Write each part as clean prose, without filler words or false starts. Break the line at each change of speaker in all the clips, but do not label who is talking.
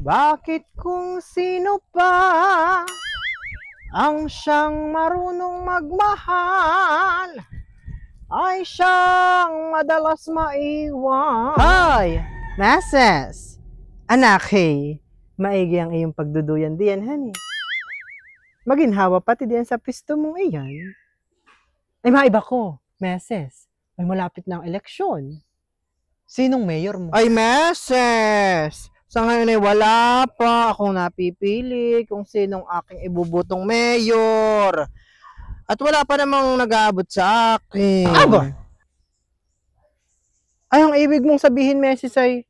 Bakit kung sino pa ang siyang marunong magmahal ay siyang madalas maiwan? Hoy, Meses! Anak, hey, maigi ang iyong pagduduyan diyan, honey. Maginhawa pati diyan sa pisto mong iyan. Ay, maiba ko, Meses. May malapit na ang eleksyon. Sinong mayor mo? Ay, Meses! Sa ngayon ay wala pa akong napipili kung sinong aking ibubutong mayor. At wala pa namang nag-aabot sa akin. Aba! Ay, ang ibig mong sabihin, Meses, ay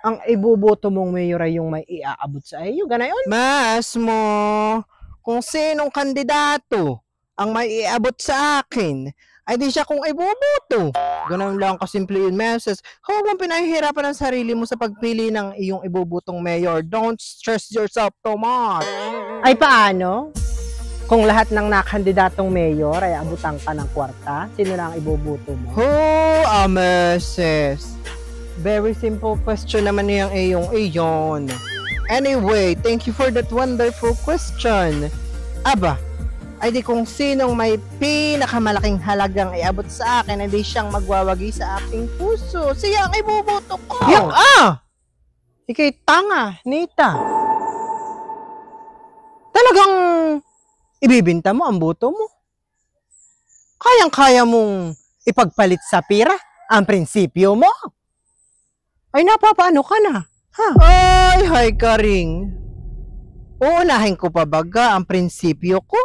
ang ibuboto mong mayor ay yung may iaabot sa iyo. Ganayon? Mas mo, kung sinong kandidato ang may iaabot sa akin, ay di siya kung iboboto. Ganun lang kasimple yun, Meses. Huwag mong pinahihirapan ang sarili mo sa pagpili ng iyong ibobotong mayor. Don't stress yourself too much. Ay, paano? Kung lahat ng nakandidatong mayor ay abutan ka ng kwarta, sino na ang iboboto mo? Meses. Very simple question naman yung iyon. Anyway, thank you for that wonderful question. Aba, ay di kung sinong may pinakamalaking halagang iabot sa akin, ay di siyang magwawagi sa aking puso. Siya ang iboboto ko. Yak Ikay tanga, Nita. Talagang ibibinta mo ang boto mo? Kayang-kaya mong ipagpalit sa pira ang prinsipyo mo? Ay, napapaano ka na? Ha? Ay, hay karing. Uunahin ko pa baga ang prinsipyo ko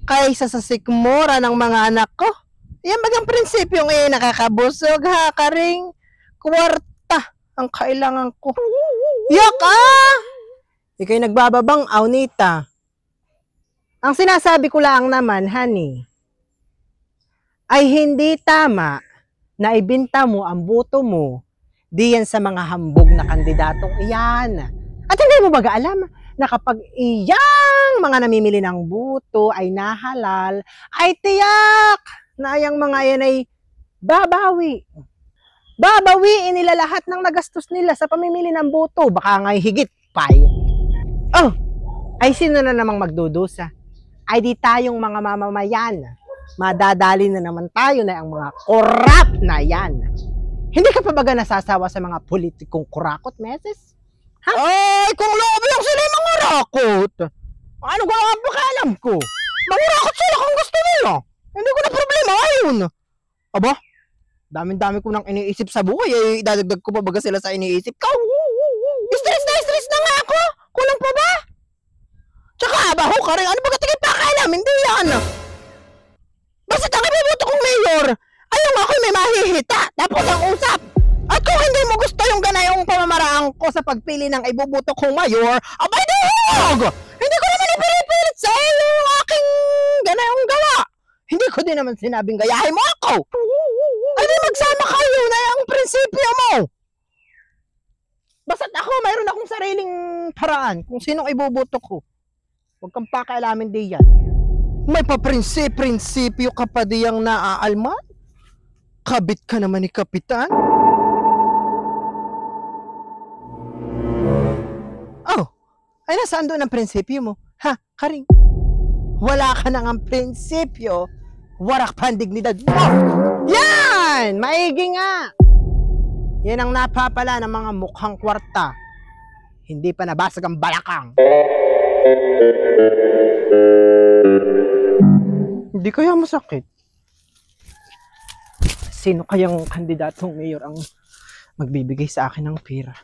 kaysa sa sikmura ng mga anak ko. Yan bagang prinsipyong nakakabusog, ha, karing. Kwarta ang kailangan ko. Yak Ika'y nagbababang, Aunita. Ang sinasabi ko lang naman, honey, ay hindi tama na ibinta mo ang boto mo diyan sa mga hambog na kandidatong iyan. At hindi mo baga alam na kapag iyang mga namimili ng buto ay nahalal, ay tiyak na yung mga yan ay babawi. Babawiin nila lahat ng nagastos nila sa pamimili ng buto. Baka nga'y higit pa. Oh, ay sino na namang magdudusa? Ay di tayong mga mamamayan. Madadali na naman tayo na ang mga korap na yan. Hindi ka pa baga nasasawa sa mga politikong kurakot, Meses? Ha? Ay, kung loob lang sila yung mga rakot. Ano ko ang pakalam ko? Mangurakot sila kung gusto nila. Hindi ko na problema, ayun. Aba, dami-dami ko nang iniisip sa buhay. Eh, idadagdag ko pa baga sila sa iniisip ko. Stress na nga ako. Kulang pa ba? Tsaka abaho ka rin. Ano baga tingin pakalam? Hindi yan. Basta ang ibubuto kong mayor, ayaw nga ako'y may mahihita. Tapos ang usap. At kung hindi mo gusto yung ganayong pamamaraan ko sa pagpili ng ibubuto kong mayor, abay dihog! Hindi ko naman ipinipilit sa iyo yung aking ganayong gawa. Hindi ko din naman sinabing gayahin mo ako. Ay di magsama kayo na yung prinsipyo mo. Basta't ako, mayroon akong sariling paraan kung sinong ibubuto ko. Huwag kang pakialamin diyan. May paprinsipyo ka pa diyang naaalman? Kabit ka naman ni Kapitan? Oh, ay nasaan doon ang prinsipyo mo? Ha, karing? Wala ka nang ang prinsipyo, warak pa ang dignidad mo. Yan! Maigi nga! Yan ang napapala ng mga mukhang kwarta. Hindi pa nabasag ang balakang. Hindi kaya masakit? Sino kayang kandidatong mayor ang magbibigay sa akin ng pera?